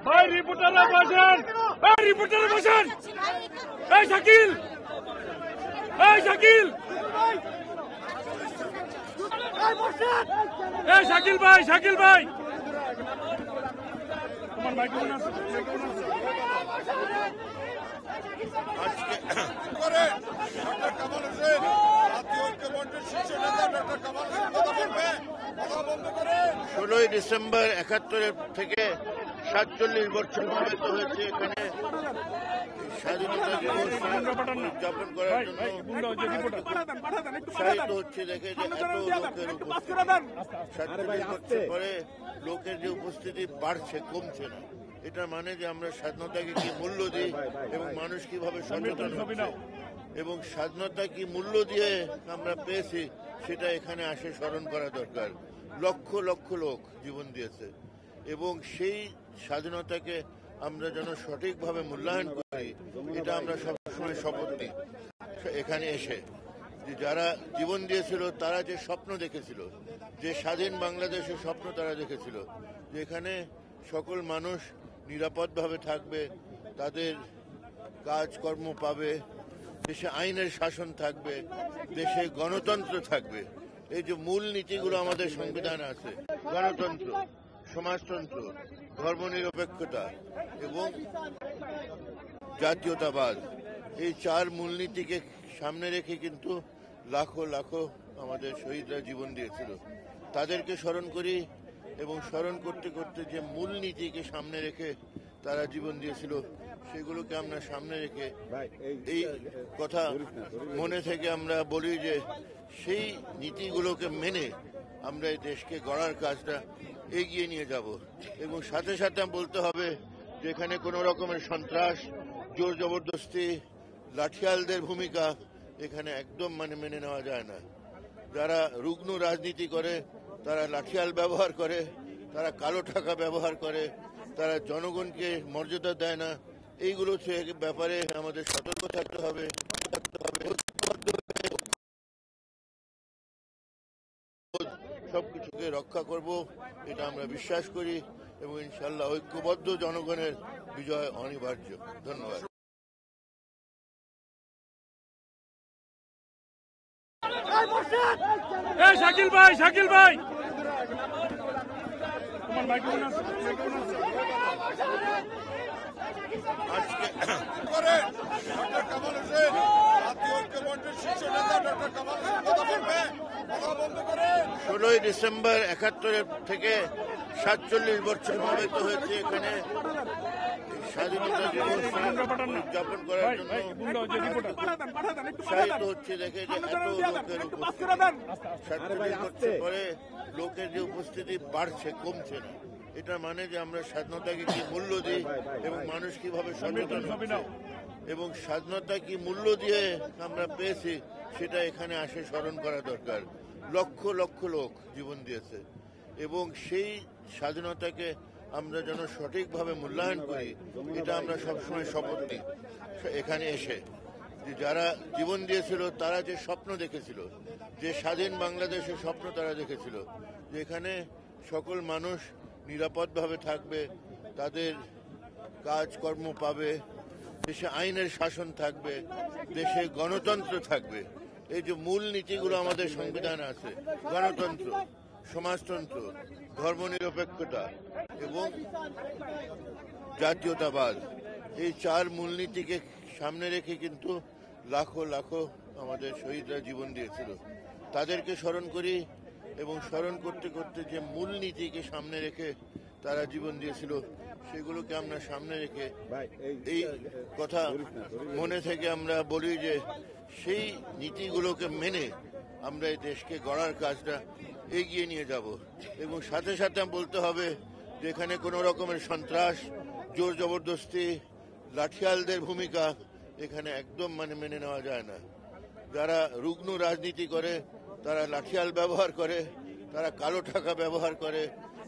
ভাই রিপোর্টাররা বসেন, ভাই রিপোর্টাররা বসেন। এই শাকিল, এই শাকিল, এই শাকিল ভাই, শাকিল ভাই, তোমার ভাই কেমন আছে? আজকে করে ডক্টর কামাল হোসেন জাতীয় ঐক্যমত্যের শীর্ষ নেতা ডক্টর কামাল হোসেন কথা বলবে, কথা বন্ধ করে 16ই ডিসেম্বর ৭১ থেকে ৪৭ বছর পালিত হয়েছে। এখানে স্বাধীনতা দিবস উদযাপন করার জন্য উৎসাহিত হচ্ছে দেখে যে এত লোকের উপস্থিতি ৪৭ বছর পরে লোকের যে উপস্থিতি বাড়ছে, কমছে না। এটা মানে যে আমরা স্বাধীনতাকে কি মূল্য দিই এবং মানুষ কিভাবে সচেতন হচ্ছে এবং স্বাধীনতা কি মূল্য দিয়ে আমরা পেয়েছি সেটা এখানে আসে স্মরণ করা দরকার। লক্ষ লক্ষ লোক জীবন দিয়েছে এবং সেই স্বাধীনতাকে আমরা যেন সঠিকভাবে মূল্যায়ন করি, এটা আমরা সবসময় শপথ নিই। এখানে এসে যে যারা জীবন দিয়েছিল তারা যে স্বপ্ন দেখেছিল, যে স্বাধীন বাংলাদেশের স্বপ্ন তারা দেখেছিল, যে এখানে সকল মানুষ নিরাপদভাবে থাকবে, তাদের কাজকর্ম পাবে, দেশে আইনের শাসন থাকবে, দেশে গণতন্ত্র থাকবে। এই যে মূল নীতিগুলো আমাদের সংবিধানে আছে, গণতন্ত্র, সমাজতন্ত্র, ধর্মনিরপেক্ষতা এবং জাতীয়তাবাদ, এই 4 মূলনীতিকে সামনে রেখে কিন্তু লাখো লাখো আমাদের শহীদরা জীবন দিয়েছিল। তাদেরকে স্মরণ করি এবং স্মরণ করতে করতে যে মূলনীতিকে সামনে রেখে তারা জীবন দিয়েছিল সেগুলোকে আমরা সামনে রেখে এই কথা মনে থেকে আমরা বলি যে সেই নীতিগুলোকে মেনে আমরা এই দেশকে গড়ার কাজটা এগিয়ে নিয়ে যাব। এবং সাথে সাথে বলতে হবে যে এখানে কোনো রকমের সন্ত্রাস, জোর জবরদস্তি, লাঠিয়ালদের ভূমিকা এখানে একদম মেনে নেওয়া যায় না। যারা রুগ্ন রাজনীতি করে, তারা লাঠিয়াল ব্যবহার করে, তারা কালো টাকা ব্যবহার করে, তারা জনগণকে মর্যাদা দেয় না। এইগুলো ব্যাপারে আমাদের সতর্ক থাকতে হবে। সবকিছুকে রক্ষা করব, এটা আমরা বিশ্বাস করি এবং ইনশাল্লাহ ঐক্যবদ্ধ জনগণের বিজয় অনিবার্য। ধন্যবাদ। এই শাকিল ভাই, শাকিল ভাই, তোমার ভাই কেমন আছে? আজকে করে ডক্টর কামাল হোসেন জাতীয় ঐক্যমত্যের শীর্ষ নেতা ডক্টর কামাল হোসেন কথা বলবে, কথা বন্ধ করে 16ই ডিসেম্বর ৭১ থেকে ৪৭ বছর পালিত হয়েছে। এখানে স্বাধীনতা দিবস উদযাপন করার জন্য উৎসাহিত হচ্ছে দেখে যে এত লোকের উপস্থিতি ৪৭ বছর পরে লোকের যে উপস্থিতি বাড়ছে, কমছে না। এটা মানে যে আমরা স্বাধীনতাকে কি মূল্য দিই এবং মানুষ কিভাবে সচেতন হচ্ছে এবং স্বাধীনতা কি মূল্য দিয়ে আমরা পেয়েছি সেটা এখানে আসে স্মরণ করা দরকার। লক্ষ লক্ষ লোক জীবন দিয়েছে এবং সেই স্বাধীনতাকে আমরা যেন সঠিকভাবে মূল্যায়ন করি, এটা আমরা সবসময় শপথ নিই। এখানে এসে যে যারা জীবন দিয়েছিল তারা যে স্বপ্ন দেখেছিল, যে স্বাধীন বাংলাদেশের স্বপ্ন তারা দেখেছিল, যে এখানে সকল মানুষ নিরাপদভাবে থাকবে, তাদের কাজকর্ম পাবে, দেশে আইনের শাসন থাকবে, দেশে গণতন্ত্র থাকবে। এই যে মূল নীতিগুলো আমাদের সংবিধানে আছে, গণতন্ত্র, সমাজতন্ত্র, ধর্মনিরপেক্ষতা এবং জাতীয়তাবাদ, এই 4 মূলনীতিকে সামনে রেখে কিন্তু লাখো লাখো আমাদের শহীদরা জীবন দিয়েছিল। তাদেরকে স্মরণ করি এবং স্মরণ করতে করতে যে মূলনীতিকে সামনে রেখে তারা জীবন দিয়েছিল সেগুলোকে আমরা সামনে রেখে এই কথা মনে থেকে আমরা বলি যে সেই নীতিগুলোকে মেনে আমরা এই দেশকে গড়ার কাজটা এগিয়ে নিয়ে যাব। এবং সাথে সাথে বলতে হবে যে এখানে কোনো রকমের সন্ত্রাস, জোর জবরদস্তি, লাঠিয়ালদের ভূমিকা এখানে একদম মেনে নেওয়া যায় না। যারা রুগ্ন রাজনীতি করে, তারা লাঠিয়াল ব্যবহার করে, তারা কালো টাকা ব্যবহার করে,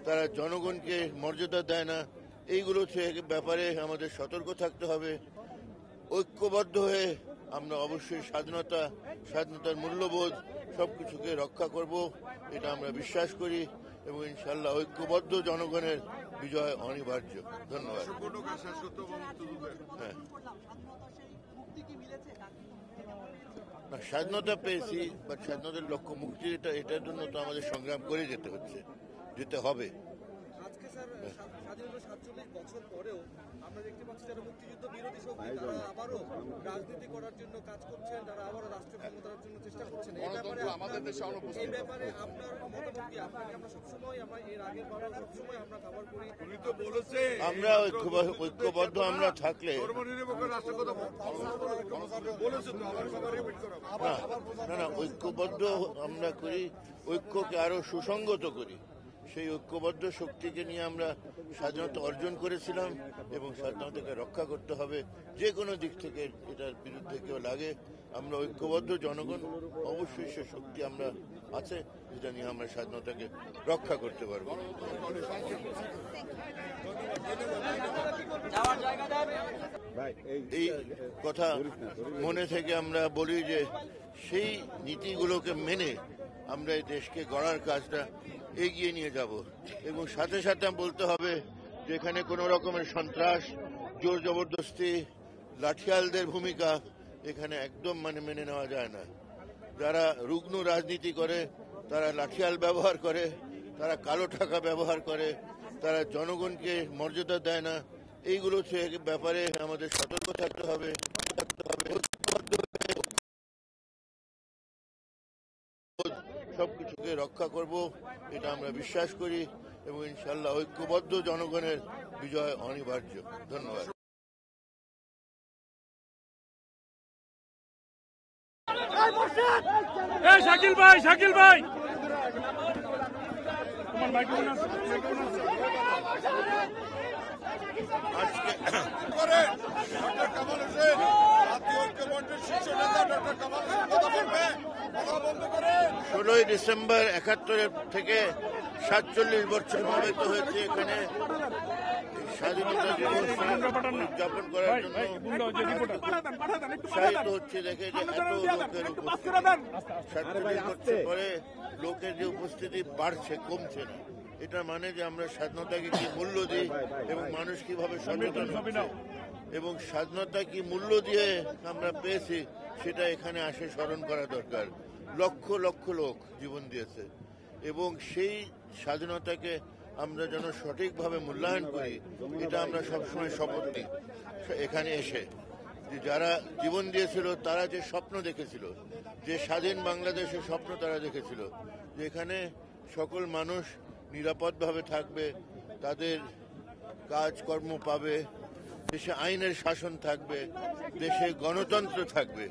তারা জনগণকে মর্যাদা দেয় না। এইগুলো ব্যাপারে আমাদের সতর্ক থাকতে হবে। ঐক্যবদ্ধ হয়ে আমরা অবশ্যই স্বাধীনতার মূল্যবোধ সবকিছুকে রক্ষা করব, এটা আমরা বিশ্বাস করি এবং ইনশাল্লাহ ঐক্যবদ্ধ জনগণের বিজয় অনিবার্য। ধন্যবাদ। হ্যাঁ, না, স্বাধীনতা পেয়েছি, বাট স্বাধীনতার লক্ষ্য মুক্তি, এটার জন্য তো আমাদের সংগ্রাম করে যেতে হবে। আজকে স্যার স্বাধীনতা 47 বছর পরেও আমরা দেখতে পাচ্ছি যারা মুক্তিযুদ্ধ বিরোধী শক্তি তারা আবারও রাজনীতি করার জন্য কাজ করছেন, তারা আবারও রাষ্ট্র ক্ষমতার জন্য চেষ্টা করছেন। এই ব্যাপারে আপনার মতামত কি? আপনাকে আমরা সবসময় এর আগের বারও সবসময় আমরা খবর করি, উনি তো বলেছে আমরা ঐক্যবদ্ধ আমরা থাকলে না ঐক্যবদ্ধ আমরা করি, ঐক্যকে আরো সুসংগত করি। সেই ঐক্যবদ্ধ শক্তিকে নিয়ে আমরা স্বাধীনতা অর্জন করেছিলাম এবং স্বাধীনতাকে রক্ষা করতে হবে। যে কোনো দিক থেকে এটার বিরুদ্ধে কেউ লাগে, আমরা ঐক্যবদ্ধ জনগণ অবশ্যই সে শক্তি আমরা আছে, যেটা নিয়ে আমরা স্বাধীনতাকে রক্ষা করতে পারবো। এই কথা মনে থেকে আমরা বলি যে সেই নীতিগুলোকে মেনে আমরা এই দেশকে গড়ার কাজটা এগিয়ে নিয়ে যাব এবং সাথে সাথে বলতে হবে যে এখানে কোনো রকমের সন্ত্রাস, জোর জবরদস্তি, লাঠিয়ালদের ভূমিকা এখানে একদম মেনে নেওয়া যায় না। যারা রুগ্ন রাজনীতি করে, তারা লাঠিয়াল ব্যবহার করে, তারা কালো টাকা ব্যবহার করে, তারা জনগণকে মর্যাদা দেয় না। এইগুলো ব্যাপারে আমাদের সতর্ক থাকতে হবে। সবকিছুকে রক্ষা করব, এটা আমরা বিশ্বাস করি এবং ইনশাল্লাহ ঐক্যবদ্ধ জনগণের বিজয় অনিবার্য। ধন্যবাদ। শাকিল ভাই, শাকিল ভাই, তোমার মাইক্রোফোন আছে? আজকে ডক্টর কামাল হোসেন জাতীয় ঐক্যমত্যের শীর্ষ নেতা ডক্টর কামাল হোসেন কথা বলবে, কথা বলতে করে 16 ডিসেম্বর 71 থেকে 47 বছর প্রবাহিত হয়েছে। এখানে স্বাধীনতা দিবস উদযাপন করার জন্য উৎসাহিত হচ্ছে দেখে যে এত লোকের উপস্থিতি, 47 বছর পরে লোকের যে উপস্থিতি বাড়ছে, কমছে না। এটা মানে যে আমরা স্বাধীনতাকে কি মূল্য দিই এবং মানুষ কিভাবে সচেতন হচ্ছে এবং স্বাধীনতা কি মূল্য দিয়ে আমরা পেয়েছি সেটা এখানে আসে স্মরণ করা দরকার। লক্ষ লক্ষ লোক জীবন দিয়েছে এবং সেই স্বাধীনতাকে আমরা যেন সঠিকভাবে মূল্যায়ন করি, এটা আমরা সবসময় শপথ নিই। এখানে এসে যে যারা জীবন দিয়েছিল, তারা যে স্বপ্ন দেখেছিল, যে স্বাধীন বাংলাদেশের স্বপ্ন তারা দেখেছিল, যে এখানে সকল মানুষ নিরাপদভাবে থাকবে, তাদের কাজকর্ম পাবে, দেশে আইনের শাসন থাকবে, দেশে গণতন্ত্র থাকবে।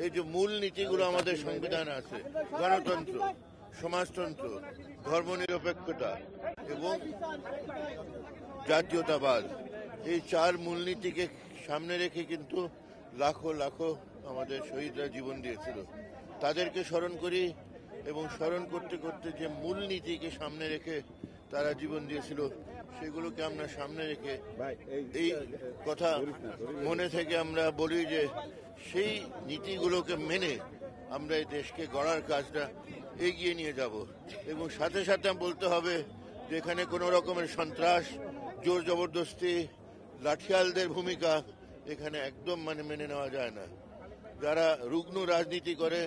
এই যে মূল নীতিগুলো আমাদের সংবিধানে আছে, গণতন্ত্র, সমাজতন্ত্র, ধর্মনিরপেক্ষতা এবং জাতীয়তাবাদ, এই 4 মূলনীতিকে সামনে রেখে কিন্তু লাখো লাখো আমাদের শহীদরা জীবন দিয়েছিল। তাদেরকে স্মরণ করি এবং স্মরণ করতে করতে যে মূলনীতিকে সামনে রেখে তারা জীবন দিয়েছিল, সেগুলোকে আমরা সামনে রেখে এই কথা মনে থেকে আমরা বলি যে সেই নীতিগুলোকে মেনে আমরা এই দেশকে গড়ার কাজটা এগিয়ে নিয়ে যাব এবং সাথে সাথে বলতে হবে যে এখানে কোনো রকমের সন্ত্রাস, জোর জবরদস্তি, লাঠিয়ালদের ভূমিকা এখানে একদম মেনে নেওয়া যায় না। যারা রুগ্ন রাজনীতি করে,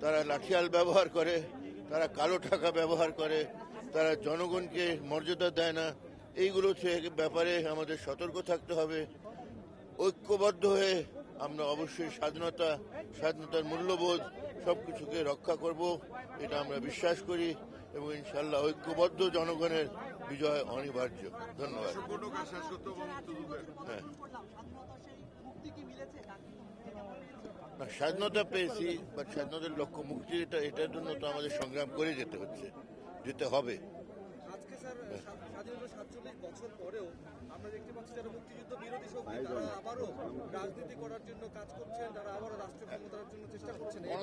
তারা লাঠিয়াল ব্যবহার করে, তারা কালো টাকা ব্যবহার করে, তারা জনগণকে মর্যাদা দেয় না। এইগুলো ব্যাপারে আমাদের সতর্ক থাকতে হবে। ঐক্যবদ্ধ হয়ে আমরা অবশ্যই স্বাধীনতার মূল্যবোধ সবকিছুকে রক্ষা করব, এটা আমরা বিশ্বাস করি এবং ইনশাল্লাহ ঐক্যবদ্ধ জনগণের বিজয় অনিবার্য। ধন্যবাদ। হ্যাঁ, না, স্বাধীনতা পেয়েছি, বাট স্বাধীনতার লক্ষ্য মুক্তি, এটার জন্য তো আমাদের সংগ্রাম করে যেতে হবে। আজকে স্যার স্বাধীনতা 47 বছর পরেও আমরা দেখতে পাচ্ছি যারা মুক্তিযুদ্ধ বিরোধী শক্তি তারা আবারও রাজনীতি করার জন্য কাজ করছেন, তারা আবারও রাষ্ট্র ক্ষমতার জন্য চেষ্টা করছেন। এই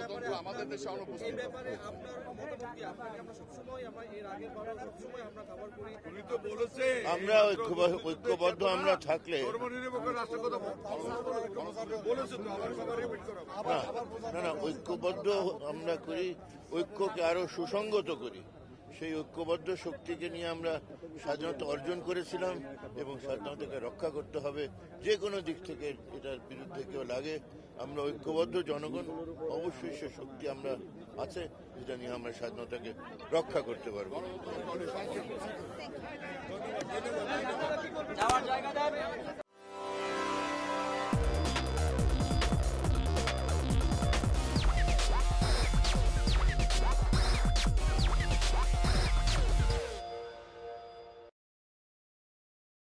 ব্যাপারে আপনার মতামত কি? আপনাকে আমরা সবসময় এর আগের বারও সবসময় আমরা খবর করি, উনি তো বলেছে আমরা ঐক্যবদ্ধ আমরা থাকলে না ঐক্যবদ্ধ আমরা করি, ঐক্যকে আরো সুসংগত করি। সেই ঐক্যবদ্ধ শক্তিকে নিয়ে আমরা স্বাধীনতা অর্জন করেছিলাম এবং স্বাধীনতাকে রক্ষা করতে হবে। যে কোনো দিক থেকে এটার বিরুদ্ধে কেউ লাগে, আমরা ঐক্যবদ্ধ জনগণ, অবশ্যই সে শক্তি আমরা আছে, যেটা নিয়ে আমরা স্বাধীনতাকে রক্ষা করতে পারবো।